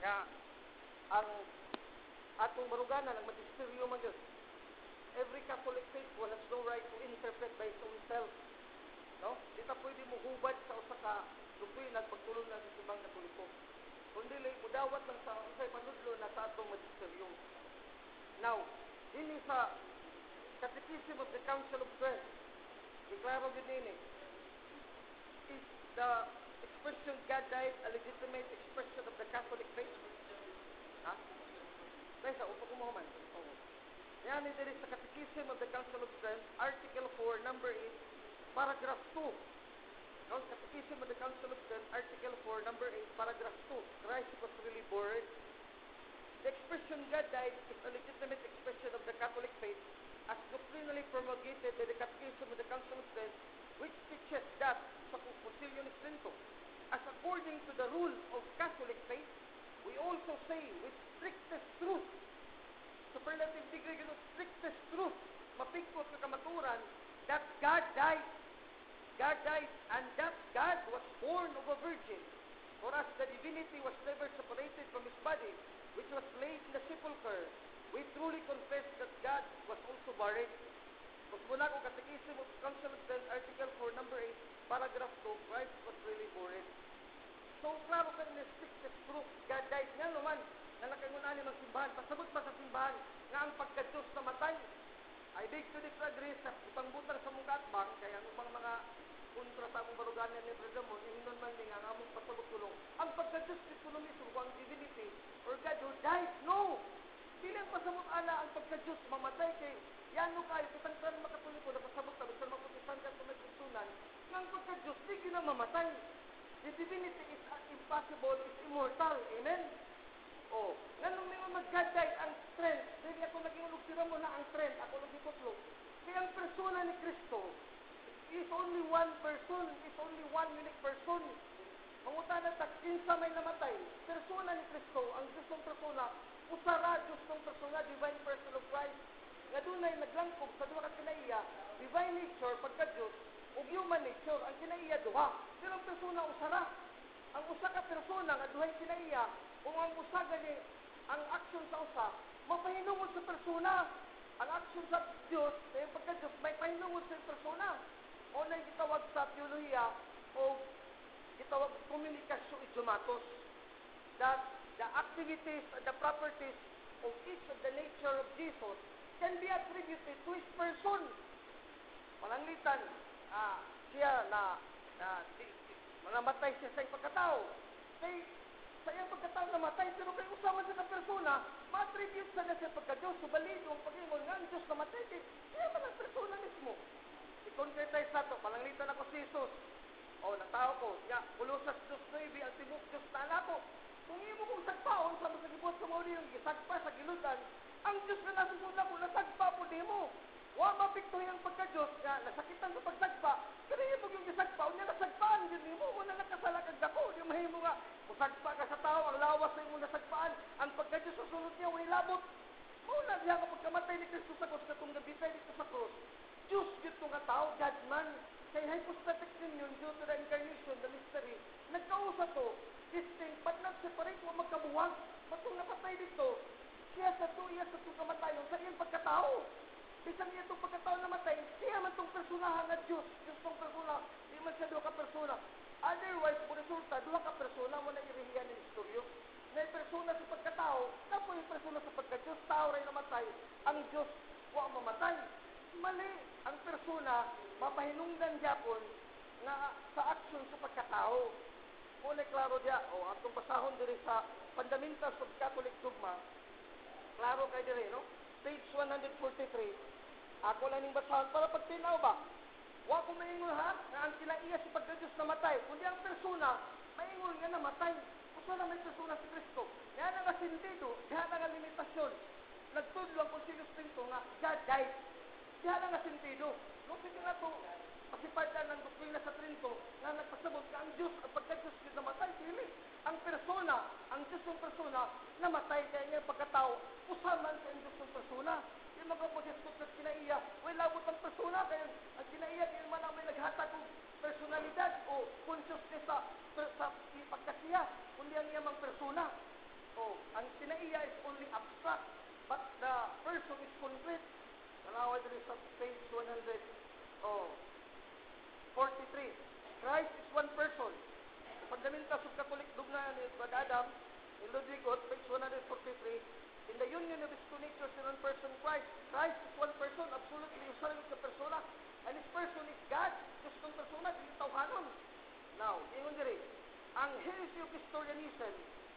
Nga, ang atong baruganan, ang magisteryo man yun. Every Catholic faithful has no right to interpret by his own self. No? Di ta pwede mo hubad sa usa ka doktrina pagtulong na sa ibang Katoliko. Kundi mudawat lang sa unsay panudlo na sa atong magisteryo. Now, ini sa Catechism of the Council of Trent, deklaro gid nini, is the expression God died a legitimate expression of the Catholic faith? Ha? Kaya upo ko mo man. Yan ito sa Catechism of the Council of Trent, Article 4, number 8, paragraph 2. No, Catechism of the Council of Trent, Article 4, number 8, paragraph 2. Christ was really born. The expression God died is a legitimate expression of the Catholic faith as doctrinally promulgated by the Catechism of the Council of Trent, which teaches that sa Concilio ni Trento, as according to the rule of Catholic faith, we also say with strictest truth, superlative degree of strictest truth, mapigkot na kamaturan, that God died. God died, and that God was born of a virgin. For as the divinity was never separated from his body, which was laid in the sepulchre, we truly confess that God was also buried. Kung muna ko Catechism of Council of Trent, Article 4, number 8, paragraph 2, Christ was really buried. So, klaro ka na strictest proof, God died. Nga naman, na nakangunanin ng simbahan, pasabot ba sa simbahan, nga ang pagka-Diyos na matay? I beg to disagree sa butang-butang sa mong katbang, kaya ang mga kontra sa among baruganan ni Brother Mo, hinon man ni nga among pasabot tulong. Ang pagka-Diyos dito mismo, ang divinity, or God who died, no! Bilang pasabot ana ang pagka-Diyos mamatay kay yano kayo, kitang ka na makatuliko na pasabot ka, bisan mapukitan ka sa may kunsunan, nga ang pagka-Diyos, di na mamatay. The divinity is impossible, is immortal. Amen? O, nga nung mga mag-God died ang strength, dahil ako naging ulugtira mo na ang strength, ako nagipotlo. Kaya ang persona ni Kristo is only one person, is only one unique person. Mangutan na kinsa may namatay. Persona ni Kristo, ang Diyos ng persona, usara Diyos ng persona, divine person of Christ. Nga doon ay naglangkog sa duha ka kinaiya, divine nature, pagka-Diyos, o human nature, ang kinaiya duha. Pero ang persona usara. Ang usa ka persona nga duhay kinaiya, kung ang usa gani, ang action sa usa, mapahinungod sa persona. Ang action sa Diyos, yung pagka-Diyos, may pahinungod sa persona. O na gitawag sa teolohiya, o gitawag komunikasyon idiomatos. That the activities and the properties of each of the nature of Jesus can be attributed to his person. Malanglitan, siya namatay siya sa pagkatao. Kay sa iyang pagkatao namatay, pero kay usama sa persona, ma-attribute sa siya pagka-Diyos, subalido ang pag-ingon nga ang Diyos namatay, kay siya man ang persona mismo. I-concretize sa ito, malanglitan ako si Jesus. O, natao ko, Colossus 2:9, ang tibok Diyos na nako. Kung imo kong sagpaon, sa masagibot sa mga yung gisagpa sa gilutan, ang Diyos na nasusunod ko, nasagpa po di mo. Wa mapiktuhin ang pagka-Diyos nga, nasakitan sa pagsagpa, pero yung yung gisagpa, o niya nasagpaan, yun mo, mo na nakasalakag ako, di mahimo nga, musagpa ka sa tao, ang lawas na yung nasagpaan, ang pagka-Diyos susunod niya, way labot. Muna diya kapag kamatay ni Kristo sa krus, katong nabitay dito sa krus, Diyos dito nga tao, God man, kay hypostatic union due to the incarnation, the mystery, nagkausa to, distinct, but not separate, wa magkabuwag. Matong napatay dito, siya sa tuya sa itong kamatayon, sa iyang pagkatao. Bisan niya itong pagkatao namatay, siya man itong personahan na Diyos, Diyos itong persona, di man siya duha ka persona. Otherwise, kung resulta, duha ka persona, wala irihiyan ng istoryo. Na yung persona sa pagkatao, na po yung persona sa pagka-Diyos, tao rin namatay, ang Diyos, wa mamatay. Mali, ang persona, mapahinungdan Japon nga sa aksyon sa pagkatao. Muna klaro diya, atong basahon diri sa Fundamentals of Catholic Dogma, klaro kay diri, no? Page 143, ako lang ning basahon para pagtinaw ba? Wa ko maingon ha, nga ang kinaiya sa pagka-Diyos namatay, kundi ang persona, maingon nga namatay. Usa na may persona si Kristo. Yan ang asintido, yan ang limitasyon. Nagtudlo ang Concilio Trento nga, God died. Diyan ang sentido. No, sige nga ito, pasipadan ng doktrina sa Trento na nagpasabot ka ang Diyos at pagka-Diyos yung namatay, dili. Ang persona, ang Diyos ng persona, namatay kaya niya pagkatao, usaman sa Diyos ng persona. Yung mga pag-escot at kinaiya, may labot ang persona, kaya ang kinaiya, yung man ang may naghatag ng personalidad o consciousness sa pagkasiya, kundi ang iyamang persona. Oh, ang tinaiya is only abstract, but the person is concrete. Tanawa dito sa page 100. Oh, 43. Christ is one person. Sa Fundamenta sa Catholic Dugna ni Brad Adam, in Ludwig Ott, page 143, in the union of his two natures in one person, Christ. Christ is one person, absolutely usalit na persona. And his person is God. Diyos kong persona, hindi tawhanon. Now, ingon diri, ang heresy of Nestorianism,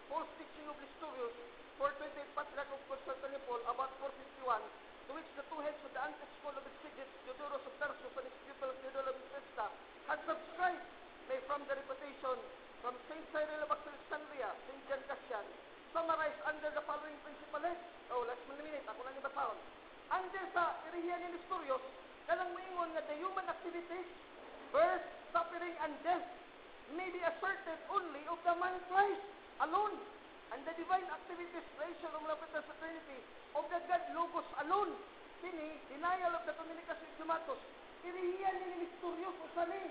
false teaching of Nestorius, 428 Patriarch of Constantinople, about 451, to which the two heads of the anti-school of Exegetes, Diodorus of Tarsus and his pupil Theodore of Bethesda, had subscribed, may from the reputation from Saint Cyril of Alexandria, Saint John Cassian, summarized under the following principles. Oh, let's minute, ako lang ibasahon. Under sa iriya ni Nestorius, kanang moingon nga the human activities, birth, suffering, and death may be asserted only of the man Christ alone, and the divine activities, creation of the Trinity, of the God Logos alone. Kini, denial of the communication of Matos, irihiyan ni Nestorius o sali.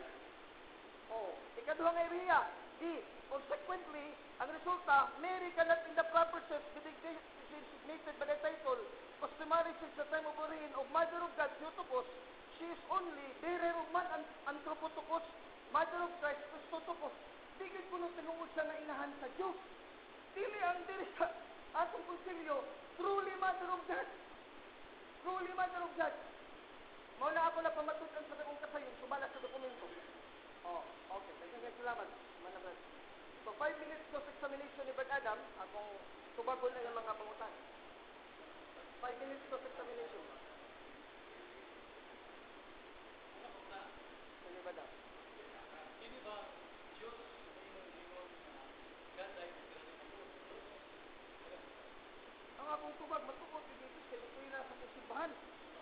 Oh, ikaduhang irihiya, di, consequently, ang resulta, Mary cannot in the proper sense be designated by the title, customary since the time of origin of Mother of God, Theotokos. She is only bearer of man, Anthropotokos, Mother of Christ, Christotokos. Digit ko nung tinungod siya na inahan sa Diyos. Dili ang dili sa atong konsilyo, truly Mother of God. Truly Mother of God. Mao na ako na pamatutan sa akong kasayon, sumala sa dokumento. Oh, okay. Salamat. Manaman. So, 5 minutes of examination ni Brad Adam, akong tubagon na yung mga pangutan. 5 minutes of examination. Sige, Brad Adam. Ini ba Diyos ingon God ay ang akong tubag, matuod ni Jesus kay ito'y nasa kusibahan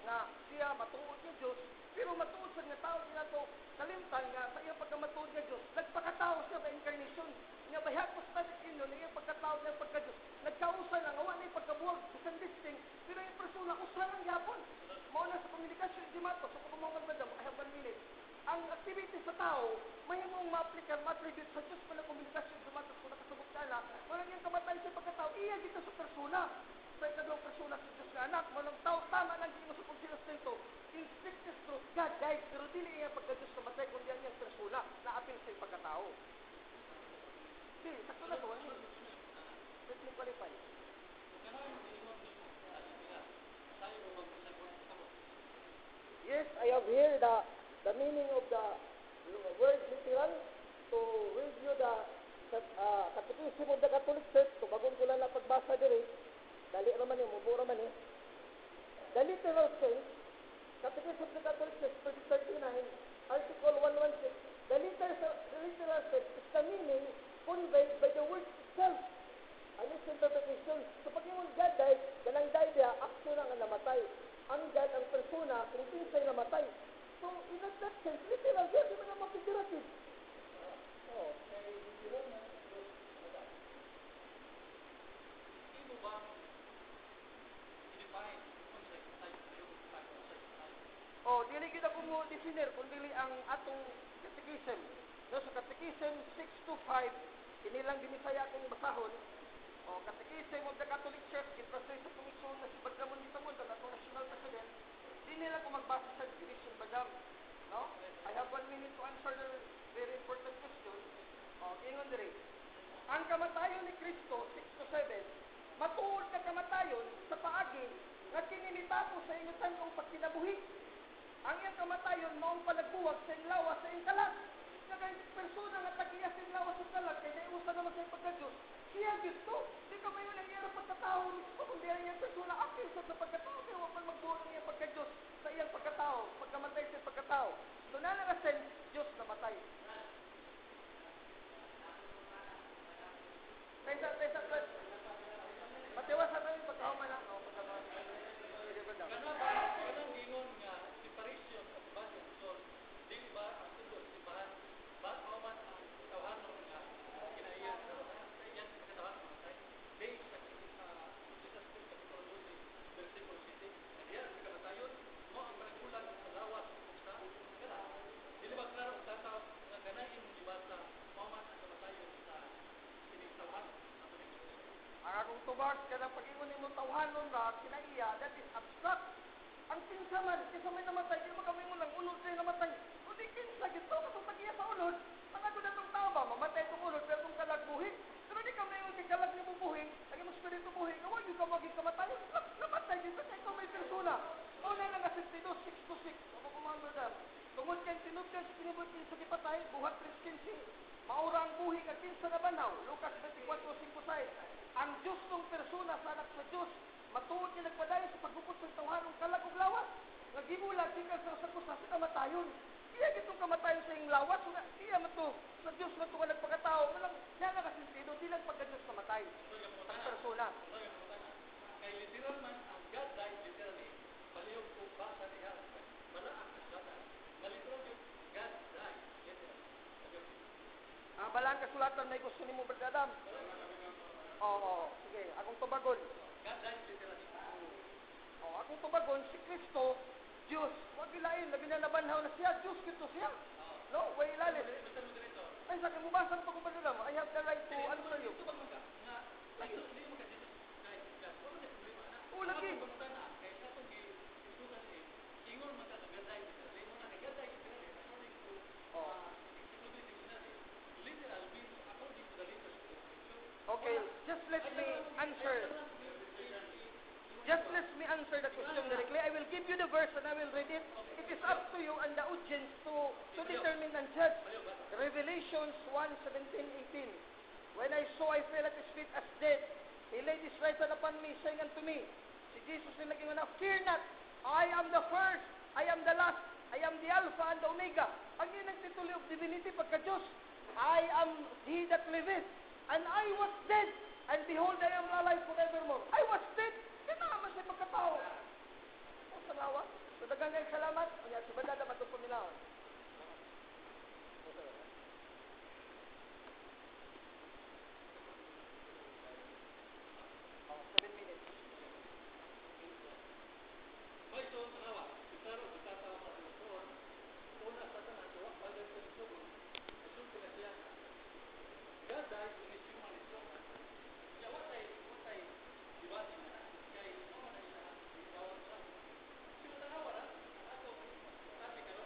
na siya matuod niya Diyos, pero matuod sa nga tao niya to kalimtan nga sa iyang pagkamatuod niya Diyos, nagpakatao siya by incarnation. Nga bahapos na inyo na iyang pagkatao niya pagka-Diyos, nagkausa lang, awa na yung pagkabuwag, isang distinct, pero yung persona, usa lang yapon. Mauna sa komunikasyon, di mato, sa kumamangan ba I have 1 minute. Ang activity sa tao, may mong ma-applicate, ma-attribute sa Diyos pala komunikasyon, di mato, kung nakasabot ka na, walang yung kamatay sa pagkatao, iya kita sa persona. Sa ikadawang persona sa Diyos na anak, walang tao, tama lang hindi mo sa pagsilas nito. In strictest truth, God died, pero dili iya pagka-Diyos kamatay, kundi ang iyang persona, na-apil sa iyong pagkatao. Di, sakto na to, ano? Let me qualify. Yes, I have here the meaning of the word literal to review the Catechism of the Catholic Church. So, bagong ko lang na pagbasa diri, dali raman eh, mubo raman eh. The literal sense, Catechism of the Catholic Church, page 39, Article 116, the literal sense is the meaning conveyed by the word itself. Ano yung interpretation? So, pag yung God died, ganang died niya, action ang namatay. Ang God, ang persona, kung pinsay namatay. So, in that sense, literal, hindi mo naman figurative. Oh. Imo ba i-define kung sa tayo Oh, dili gyud ako mo definir kung dili ang atong catechism. No, sa Catechism 625, inilang ginisaya akong basahon. Oh, Catechism of the Catholic Church, giprasay sa komisyon na si Badramon Mitamon, ang atong national president. Di nila ko magbasa sa definition, Badram. No? I have 1 minute to answer the very important question. Oh, ingon diri. Ang kamatayon ni Kristo, 6 to 7, matuod na kamatayon sa paagi nga kinimitato sa inyong tanong pagkinabuhi. Ang iyang kamatayon maong palagbuwag sa iyong lawas sa iyong kalag. Kaya persona nga tagiya sa iyong lawas sa kalag, kaya naiusan naman sa iyong pagkadiyos, siya gusto. Di ka mayon ang iyang pagkatao, kundi ang iyang persona akil sa pagkatao, kaya wapang magbuwag ang iyang pagkadiyos sa iyang pagkatao, pagkamatay sa iyong pagkatao. So nalagasin, Diyos namatay. Tesa, matiwasan namin pagkahuman lang. kanang gingon nga separation of body and soul, dili ba ang tungkol sibahan ba man ang tawhanon nga kinaiyan sa iyan katawan matay based sa Jesus Christ kapitulo 12 versikulo 7 and diyan sa kamatayon mo ang panagbulag sa lawas ug sa kalag. Dili ba klaro ang tataw nga ganahin mong gibasa mo man ang kamatayon sa kining tawhan. akong tubag, kada pag-ingon mo tawhanon ra, kinaiya, that is abstract. Ang kinsa may namatay, di mo kami mo lang, unod sa'yo namatay. O di kinsa, gito, katong tagiya sa unod. Mga ko na itong tao ba, mamatay itong unod, pero itong kalag buhi. Pero di kami yung kalag ni mo buhi, lagi mo spirito buhi, kawag yung kamaging kamatayon. Namatay dito, sa ikaw may persona. O na lang nga 62, 6 to 6. Ako kumando na. Tungod kang tinudkan sa kinibot sa kipatay, buhat 3:15. Maura ang buhi ka kinsa na banaw. Lucas 24:5. Ang Diyos ng persona sa anak sa Diyos, matuod niya nagpadayon sa pagbukod ng tawhanong kalag ug lawas. Nagibulag di ka sa kusa sa kamatayon. Iya gitong kamatayon sa iyong lawas, iya man to sa Diyos man to ka nagpakatao. Walang yan nga sentido, di lang pagka-Diyos kamatay. Ang persona. Kay literal man, ang God died literally. Palihog ko basa niya. Wala ang kasulatan. Maliteral yung God died literally. Balang kasulatan may gusto ni mo, Brad Adam? Oo, sige. Akong tubagon. God died literally. Akong tubagon, si Kristo, Diyos. Huwag ilain, labi na nabanhaw na siya. Diyos, Kristo siya. No, way ilalim. Basta mo dito. Ay, sa akin, mubasa na ito kung Brad Adam. I have the right to answer you. Ito ba mga nga, hindi mo kasi died God. Wala na problema na. Lagi. Ako na, kaya sa itong isunan ingon man ka na God died literally. Mo na kay God died literally. According to Encyclopedia Dictionary, literal means according to the letters of the scripture. Okay, just let me answer. Just let me answer the question directly. I will give you the verse and I will read it. It is up to you and the audience to determine and judge. Revelations 1:17-18. When I saw, I fell at his feet as dead. He laid his right hand upon me, saying unto me, si Jesus yung naging na, fear not, I am the first, I am the last, I am the Alpha and the Omega. Ang yun ang titulo of divinity pagka-Diyos. I am he that liveth, and I was dead, and behold, I am alive forevermore. I was dead. Kinaman siya pagkatao. O salawa. So dagang salamat. Kanya si Badada matupon nila. 7 minutes. May ito sa hawa. Klaro, magkatawa sa Panginoon. Una sa tanan, huwag bagay sa Panginoon. Asunto na siya. God died in his human instrument. Kaya watay dibati na na. Kaya ito man na siya. Bawal sa. Sino na hawa na? Ato, sabi ka no?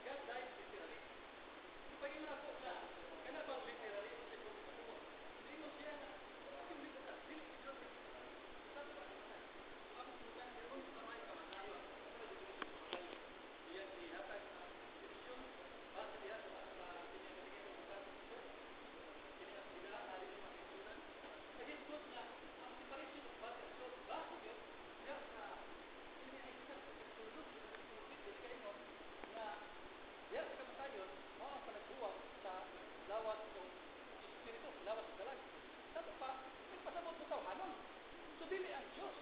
God died literally. Pagin na po na. Kaya ba literally? Hindi mo siya na. Hindi ko na. Hindi ko na. So dili ang Diyos.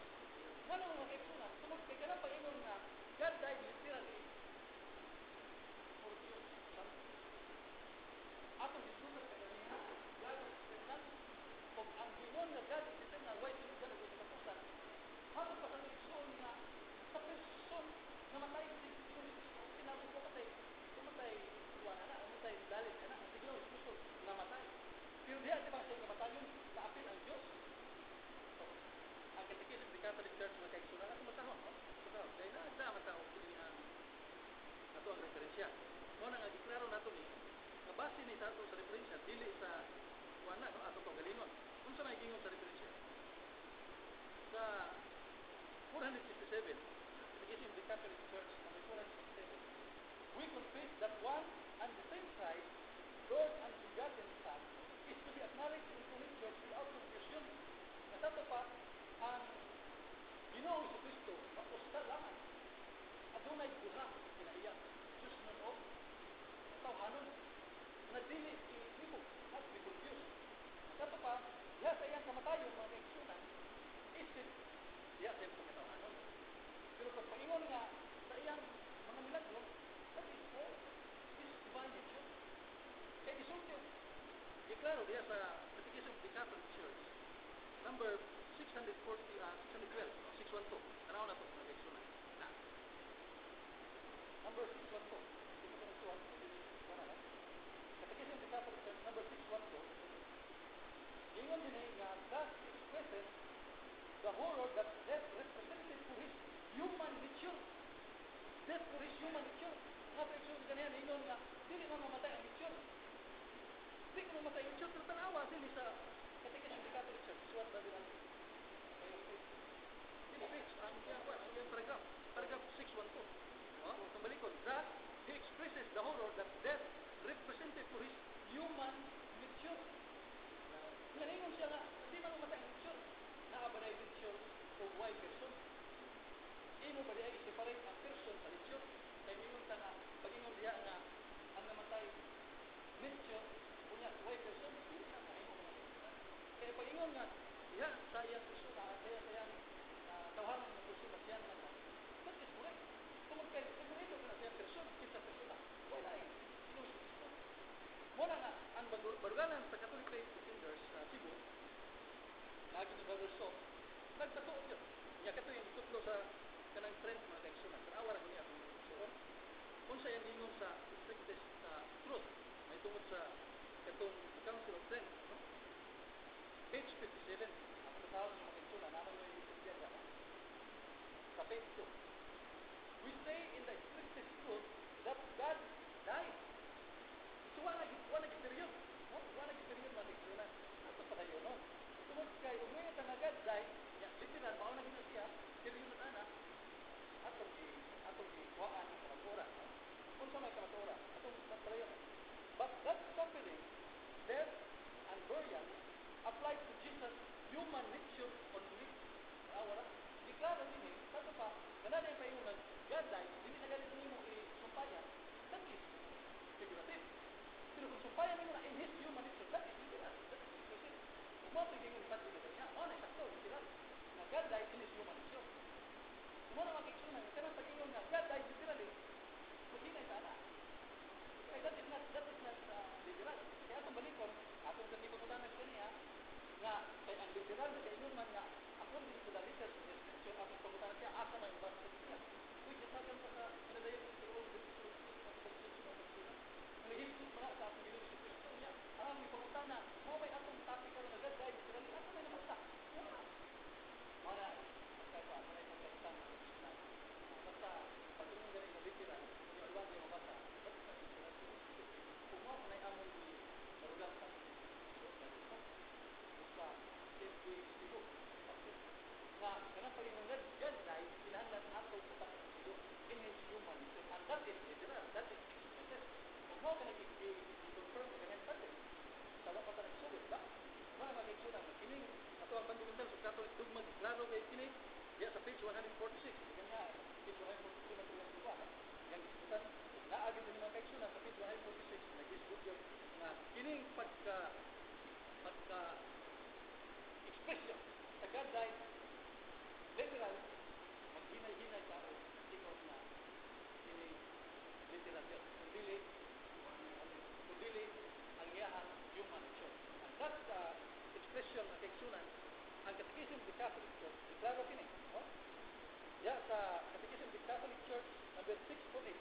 Ngano ang mag-eksunan? Tungod kay kanang pag-ingon nga God died literally for Diyos. Atong gisunan ka kanina, God is eternal. Kung ang gingon nga God is eternal, why is God is katapusan? Hatod pa sa eksun nga sa person namatay si sinabi ko patay iwanan na, namatay dalit na, ang siguro is gusto namatay. Pero diya, di ba siya namatayon, naapil ang Diyos. Ang katikis ng Catholic Church na kaigsunan ako matahon, no? Matahon. Kaya na tao kini ang ato ang referensya. Mo nang giklaro nato ni nga base ni sa ato sa referensya dili sa kuana no ato to galingon. Unsa may gingon sa referensya? Sa 467, Catechism of the Catholic Church, number 467, we confess that one and the same Christ, Lord and begotten Son, is to be acknowledged in the Holy Church without confusion. Natato pa, ang Ginoong Jesucristo, mapustal lamang. Adunay buha, kinaiyak. Diyos nun o, tawhanon, na dili ilibog, at libog Diyos. Natato pa, diya sa iyang kamatayon, mga kaigsunan, isip, diya sa iyang pagkatawhanon. Pero kung paingon nga, sa iyang mga milagro, that is all, is divine nature. Kaya isulti, iklaro diya sa Catechism of the Catholic Church, number 612, 612. Tanaw na ito, mag-exuna. Number 612. Ito ko na ito. Catechism of the Catholic Church, number 612. Ingon din nga, God is present the horror that death represented to his human nature. Death for his human nature. Nga pa yung ganyan, ingon nga, dili man mamatay ang nature. Dili man mamatay ang nature, pero tanawa din sa Catechism of the Catholic Church. Suwan ba din ang page, ang yung paragraph 612. Kambali ko, that he expresses the horror that death represented to his human nature. Ngayon siya nga, hindi man mamatay ang nature. Naabanay nature o why person. Imo ba diya i-separate ang person sa nature? Kaya mingon ta nga, pag-ingon diya nga, ang namatay nature, kunya why person, hindi na kayo. Kaya pag-ingon nga, diya sa iyang person, kaya sa iyang tawanan ng person, siya naman. That is correct. Tungkol kayo, separate ka na siya person, kita person. Wala eh. Muna nga, ang baruganan sa Catholic Faith Defenders sa Cebu, lagi ni Brother Sof, nagtatuot yun. Niya kato yung itutlo sa kanang trend mga kaigsunan. Tanawa na ko niya itong suon. Kung sa yan sa strictest truth, may tungkol sa katong Council of Trent, no? Page 57, ang pagkatawag ng mga kaigsunan, naman yung yung sa page 2. We say in the strictest truth that God died. So, wala nag-period. No? Wala nag-period mga kaigsunan. Ato pa kayo, no? Tungkol kayo, ngayon ka na God died, literal, mauna na siya, period na anak, atong kuhaan ng kamatura. Kung sa may kamatura, atong pagpalayo. But that suffering, death, and burial applies to Jesus' human nature only. Wala. Deklaro din sabi pa, ganun yung payungan, God died, hindi na ganito mo i-sumpayan, that is figurative. Pero kung sumpayan mo na in His human nature, that is literal. That is expressive. Kung mo pwede yung ipat dito niya, na sakto, literal. Na God died in His human nature. Kung mo na makiksunan, kanang pag-ingon nga, God died literally, maghinay sana. Kaya that is not literal. Kaya itong balikon, atong katipututan ng kaniya, nga, kaya ang literal na kaingon man nga, according to the letters of the scripture, atong pagutan siya, asa may ubang sa siya. Which is natin sa pinadayon ng Tirol, ang higit mga sa atong Ginoo sa Kristo niya, ang may pagutan na, mo may atong topic ka na God died literally, asa may namasa. Mga kaya mo na itong kapitan ng Krishna. Basta, pagtunong galing na literal, kung yung alwag yung mabasa, basta sa literal. Kung mo na among marugang sa basta, safety sigo. Na, kanang palinunod, God died, kinahanglan atong sa sigo in His human nature. And that is literal, that is expressive. Kung mo ka i-confirm ka ganyan pati, sama pa ka nagsulit ba? Mga mag-iksunan, kining ato ang fundamental sa Catholic dogma, klaro kay kini, diya sa page 146, ganyan, page 146 na tulang diba, yang disputan, naagin din mga kaigsunan sa page 146, nag-dispute yun, na kining pagka-expression sa God died, literal, maghinay-hinay ka o ikaw na kining literal yun, kundili ang iyahang human nature. And that expression na kaigsunan, ang Catechism of the Catholic Church, klaro kini, no? Ya sa Catechism of the Catholic Church, number 648.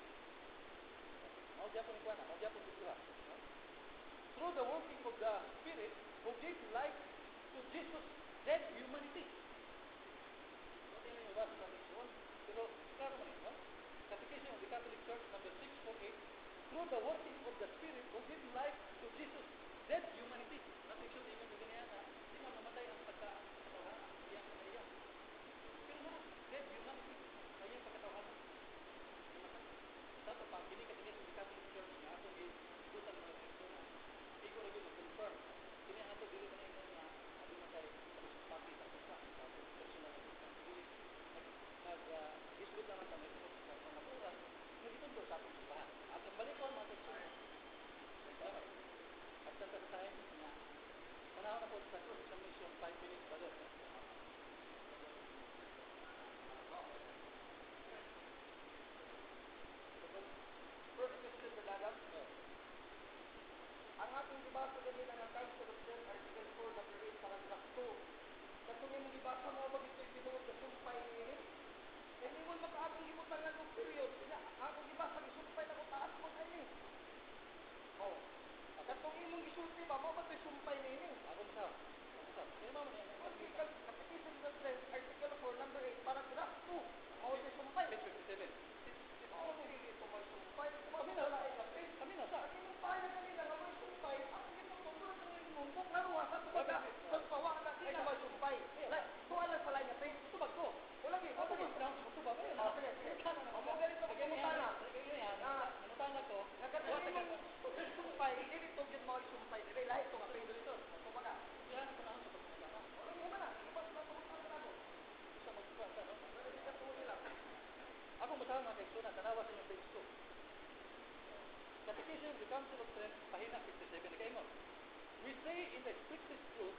Mao gyapon ni kuana, mao gyapon ituha, no? Through the working of the Spirit who gave life to Jesus' dead humanity. Hindi na yung basa sa Lexon, pero klaro man no? Catechism of the Catholic Church, number 648. Through the working of the Spirit who gave life to Jesus' dead humanity. Natikso din yung ganyan na hindi man mamatay ang pagkatawhan, iyang kanaya. Pero na, dead humanity, iyang pagkatawhan. Sa ito pa, kini Catechism of the Catholic Church na ato ibutan ng mga Kristonan, hindi ko rin mag-confirm. Kini ang ato dili man ino na hindi matay sa pati sa personal na pagkakili. Nag-isbut naman sa may tungkol sa pamaturan, nagitundo sa atong simbahan. At ang balikon, mga Kristonan, after that time, panahon na po sa cross examination, 5 minutes ba doon? First question sa dagat. Ang ating dibasa ganyan ang Council of Trent, Article 4, Chapter 8, Paragraph 2. Katungin mo dibasa mo ba ito'y tinuod sa sumpay niya? Eh, hindi mo makaabong imutan lang ng period. Akong dibasa, isumpay na ko taas mo sa ini. Oh. Katong imong gisulti ba mo ba ito'y sumpay niya? Ako masaw. Kaya mo man Catechism of the Trent, Bitaw mga kaigsunan, tanawa sa inyong page 2. Catechism of the Council of Trent, pahina 57, nag-ingon. We say in the strictest truth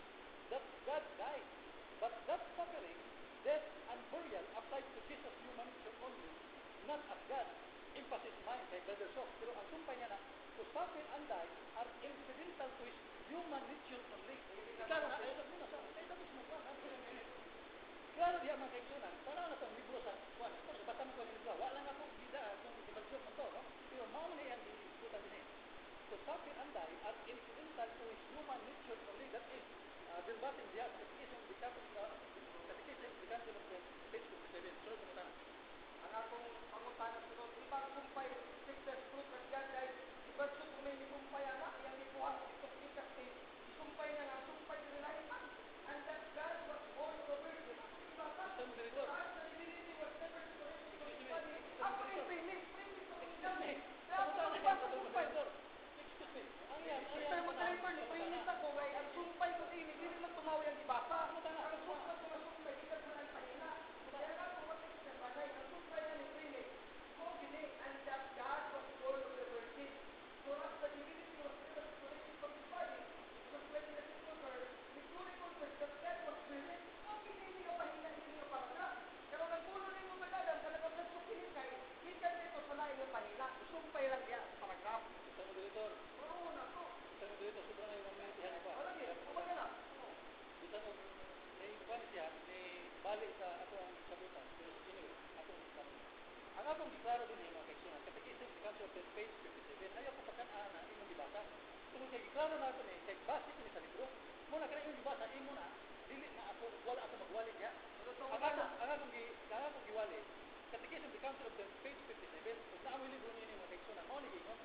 that God died, but that suffering, death, and burial applied to Jesus' human nature only, not as God. Emphasis mine kay Brother Sok. Pero ang sumpay niya na, to suffer and die are incidental to his human nature only. Klaro na, ay sabi mo na sa, ay sabi mo na, klaro diya mga kaigsunan, tanaw na itong libro sa kuwan. Of course, basta mo ko nilibro. Wala nga po, bida, kung ibagsyon mo to, no? Pero mauna na yan, ibutan din eh. To suffer and die are incidental to his human nature only. That is, verbatim diya, Catechism of the Council of Trent, page 57. Sunod mo tanan. Ang akong pangutanan sunod, di ba ang kumpay, strictest truth that God died, di ba siya kung may kumpay anak, yung ikuha, ito kasi, kumpay niya nga, kumpay nila iman. And that God was born of a virgin. Di ba ka? Gusto mo ganito? The divinity was never separated from his body. Ako yung premise of kingdom. Kaya Tama ako na di ba yan, sa kumpay? excuse me. Ang yan, Sir, mag-refer ni premise ako, kaya ang sumpay ko din, hindi naman tumawi ang ibasa. Ang sumpay ko na sumpay, hindi ka na pahina. Kaya nga kung matik sa panay, ang sumpay na ni premise, mo gini, and that God was born of the virgin. So as the divinity was never separated from his body, just like the discover, the truly confess that God was spirit, mo gini, hindi ka pahina, hindi ka paragraph. Pero nagpulo rin mo magadam, kalagablas mo kinikay, hindi ka dito sa lain ng pahina. Sumpay lang niya, paragraph. Gusto mo ganito? Oo na to. Gusto mo ganito? Sobrang na yung minitihan ko. Wala niya, kumbaga na. Gusto mo, may kuwan siya, may balik sa akong sabutan. Pero anyway, akong sabutan. Ang akong giklaro din yung mga kaigsunan, Catechism of the Council of Trent, page 57, ayaw ko pagkanaan na imong gibasa. Kung kay giklaro na ito kay basic ni sa libro, muna ka na imong gibasa, imo na, dili na ako, wala ako magwali niya. Ang akong giwali, Catechism of the Council of Trent, page 57, kung naamoy libro niyo yung mga kaigsunan, mo ni gingon,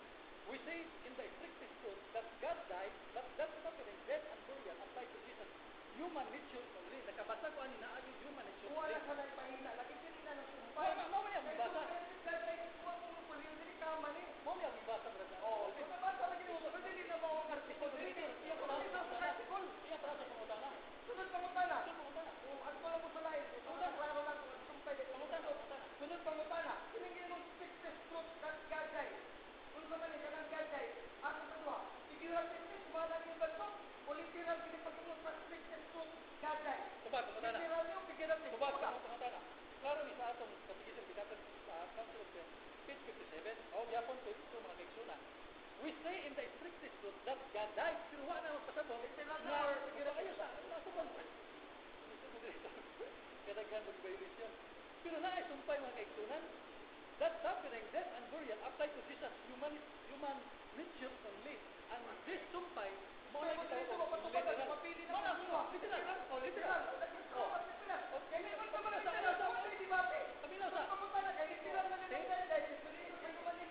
we say in the strictest truth that God died, but that suffering, death, and burial applied to Jesus' human nature only. Nakabasa ko ani na aging human nature only. Wala ka na pahina, nakikita na ng sumpay. Mo mo yung gibasa. Mo mo yung gibasa, brother. Oo, so nabasa lagi mo, pero hindi na mo ang artikulo. Iya ko na sa pangutana. Sunod pangutana. Sunod pangutana. Kung ano lang mo sa lain, sunod klaro lang kung sumpay. Sunod pangutana. Tinigil mong strictest truth that God died. Kung sa mali ka ng God died, ano sa dua? Figural business, wala yung banso. O literal, pinipagkakot sa strictest truth, God died. Subag, pangutana. Literal yung figural business. Subag, pangutana. Klaro ni sa atong Catechism of the Council of Trent, page 57, o yapon ko ito mga kaigsunan. We say in the strictest truth that God died. Pero wala na magpasabong na ayos sa nasubang ko. Kadaghan mag-violation. Pero naisumpay mga kaigsunan, that suffering, death, and burial apply to Jesus' human nature only. And this sumpay, mo na kita ko, literal. Mo na, literal. Oh, literal. Oh. Okay, meron ka man sa Aminaw sa.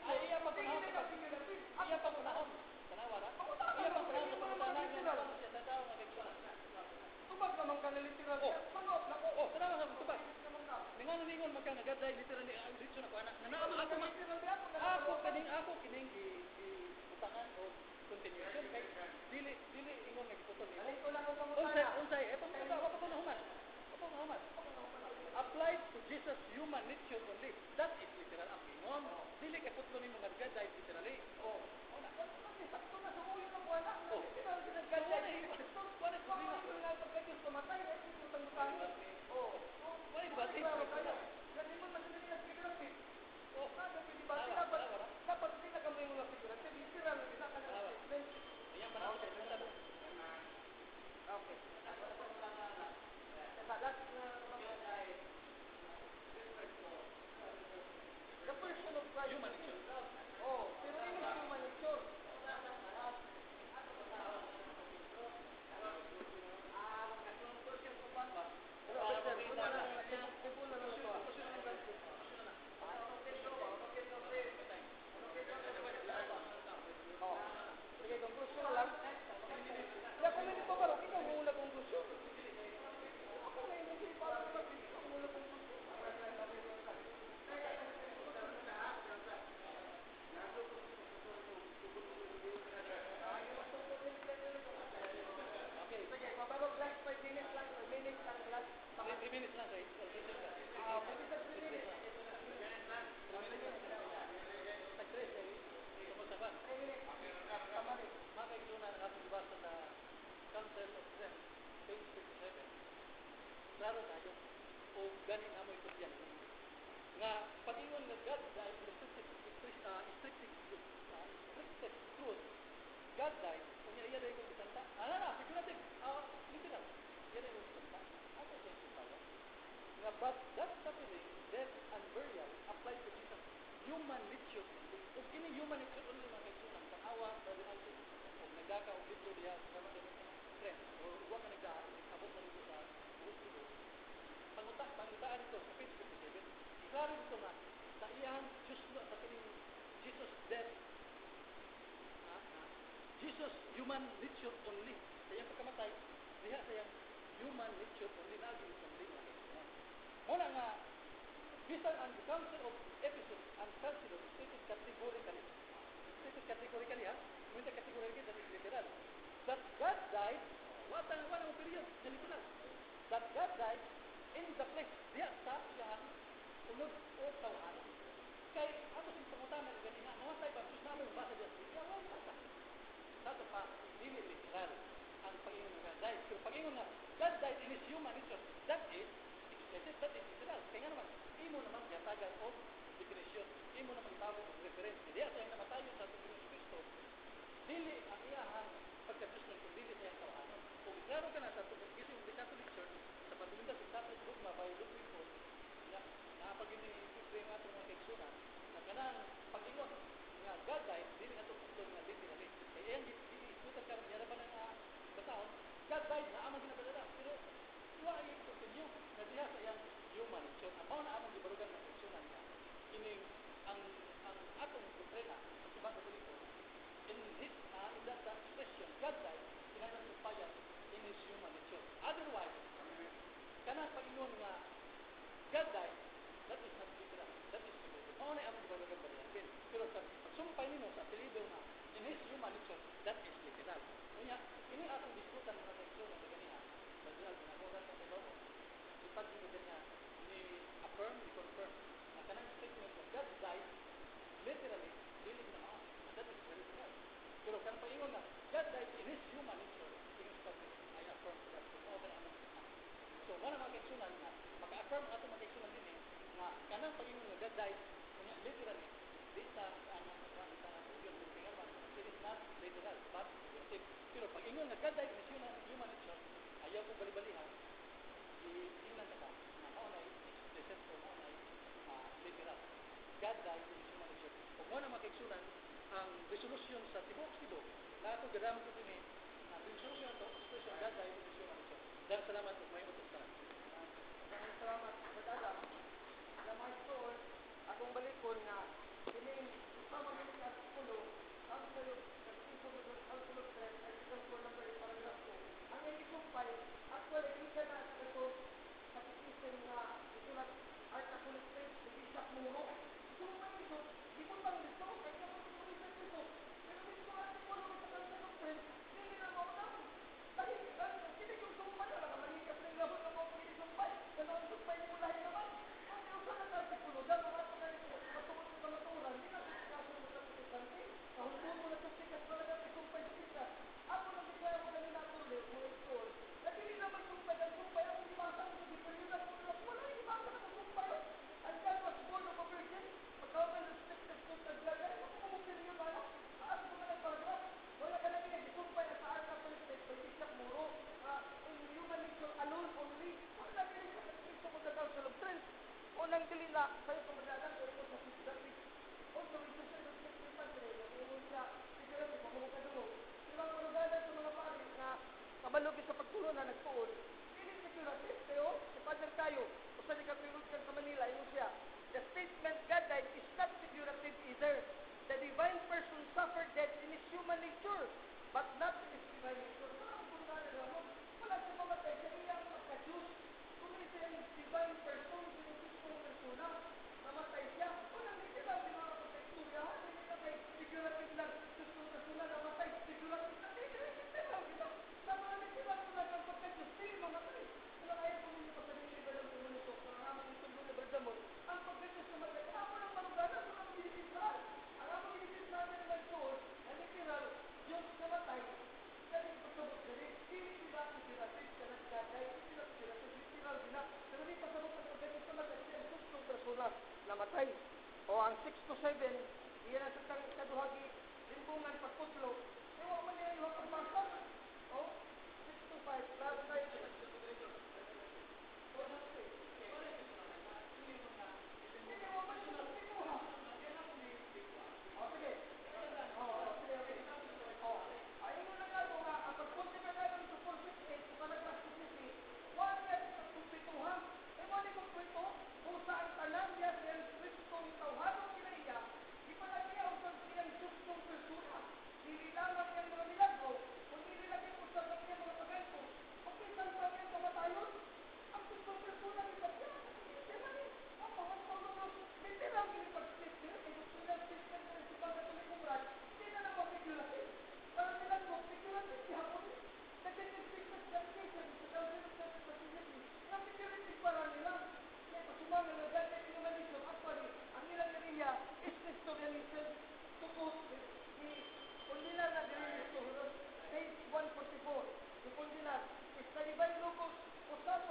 Ay, iya pa panahon sa iya pa panahon. Tanawa na? Iya pa panahon sa pangutanan niya na siya sa tao mga kaigsunan. Tubag naman ka na literal. Manot na ko. Oh, tanawa sa tubag. Ningon ningon magka nagaday literal ni ang dito na ko anak. Nanaamo ako kining butangan o continuation kay dili ingon nagputol ni. Unsay etong kada wa pa ko nahuman. Applied to Jesus human nature only. That is literal ang ingon. Dili kay putlo ni mga nagaday literally. Oh. Sakto na sa ulo ng wala. Literal ginagagay. Wala ko na pagkakit pumatay. Oh. Why ba this? Kasi mo masinili ang figurative. Oh, kada pinibati dapat sila kami yung mga figurative. Literal na sila ka na statement. Ayan pa na sa Okay. That's the person of Christ. human nature. Oh, pero ini human nature. Sige, conclusion na lang. Kaya kung hindi pa ba, ikaw muna conclusion. Ako na hindi pa ba, ikaw muna conclusion. Okay, sige, mabalog last 5 minutes lang, last 3 minutes lang kay. klaro tayo o gani na mo ito yan nga pag-ingon nga God died restricted truth God died kung iya dahil kong bitanta figurative literal iya dahil kong bitanta ako sa ito tayo nga but that suffering, death, and burial applies to Jesus human nature kung kini human nature only mga kaisunan pag-awa brother Alvin kung nagdaka o dito diya sa friend o huwag ka nag-abot na dito sa pangutaan ito sa page 57 klaro dito nga sa iyang Diyos sa kining Jesus death Jesus human nature only sa iyang pagkamatay diha sa iyang human nature only na agi only mga kaisunan muna nga bisan ang Council of Ephesus and Chalcedon stated categorically minta categorically that is literal that God died wala mo period na literal that God died in the flesh diya sa iyang ulod o tawahan kay ato sing pangutana ganina namatay ba sus naman basa diya diya wala sa pa dili literal ang pag-ingon nga died pero pag-ingon nga God died in his human nature that is literal kaya nga naman imo naman yatagan o definition imo naman tawag og reference diya sa iyang namatayon sa Kristo dili ang iyang pagka-Kristo kung dili sa iyang tawahan kung klaro ka na sa isang Catholic Church sa pagbilinda sa Catholic dogma by Ludwig von na napagini yung nga itong mga kaigsunan na kanang pag-ingon nga God died dili na itong nga literally kaya yan isutan ka niya ba ng batahon God died na amang ginabadala pero wala yung continue na diha sa iyang human nature ang na amang gibarugan ng kaigsunan nga kining ang atong doktrina sa Sibang Katoliko in that expression God died kinahanglan supayan in his human nature otherwise kanang pag-ingon nga God died that is not literal that is figurative mao na among gibarugan ba pero sa pagsumpay nimo sa apelyido nga in his human nature that is literal unya ini atong diskutan mga kaigsunan sa ganiha badal ginakuran sa Pedro ipad mo ganiha ni affirm ni confirm ang kanang statement nga God died literally dili na mao that is literal pero kan paingon nga God died in his human nature tingin sa I affirm that so mao na among so wala mga kaigsunan nga maka-affirm ato mga kaigsunan dinhi nga kanang paingon nga God died unya literally dita ang sa yun tingnan man it is not literal but figurative pero pag ingon nga God died in his human nature ayaw ko bali-balihan tingnan ka na mao na explicit o mao na literal God died in his human nature kung mo na makaigsunan ang resolution sa tibok na ito gadamit ko din ang resolution na ito expression God died in his human nature dahil salamat po may utos ka Maraming salamat badala na mga store akong balikon na kining sama ng artikulo ang sayo artikulo 3 article 4 number 8 paragraph 2 ang isumpay actually hindi na ito katikism na isulat artikulo 3 hindi siya muro isumpay ito di mo bang dito kaya mo ito pero dito artikulo sa artikulo 3 hindi na maunaman dahil hindi yung sumpay na nakamahikas ng labot na mga pinisumpay na ang sumpay mo lahat naman ang iusan ng artikulo dahil mga matungkol sa kamaturan hindi na kaso mo sa protestante kahulun mo na itong sikas talaga isumpay sa sikas ako nang bigay mo kanina tuloy mga store na hindi naman sumpay ang sumpay ang ibasa mo sa diperyunan mo na wala yung ibasa na sumpay ang God was born of a virgin pagkawaman restricted to taglagay kung kumupin yun ano aas mo ka ng paragraph wala ka lang yung sumpay na sa arka palistate pwede siya muro in human nature alone only wala din siya nagkita mo sa Council of Trent unang dili na kayo kumadalan o ito sa figurative also ito siya nagkita padre yung siya figurative mamuhugan mo ilang manugalan sa mga pari na kabalog sa pagtulo na nagtuon dili figurative kayo si Padre kayo usa ni katulog sa Manila yung siya the statement God died is not figurative either the divine person suffered death in his human nature but not in his divine nature wala siya mamatay sa iyang pagka-Diyos kung ito yung divine person sinusustong persona namatay siya walang literal di mga pagka-istorya hindi na may figurative lang sustong persona namatay figurative na literal kita sa mga literal mo lang ang pagka-Diyos hindi persona namatay. O ang 6 to 7, iyan ang tutang kaduhagi, limbungan pagputlo, ewa man niya yung pagpasa. O, 6 to 5, plus 9. Page 144. Kung nila, is na ibang logos, usap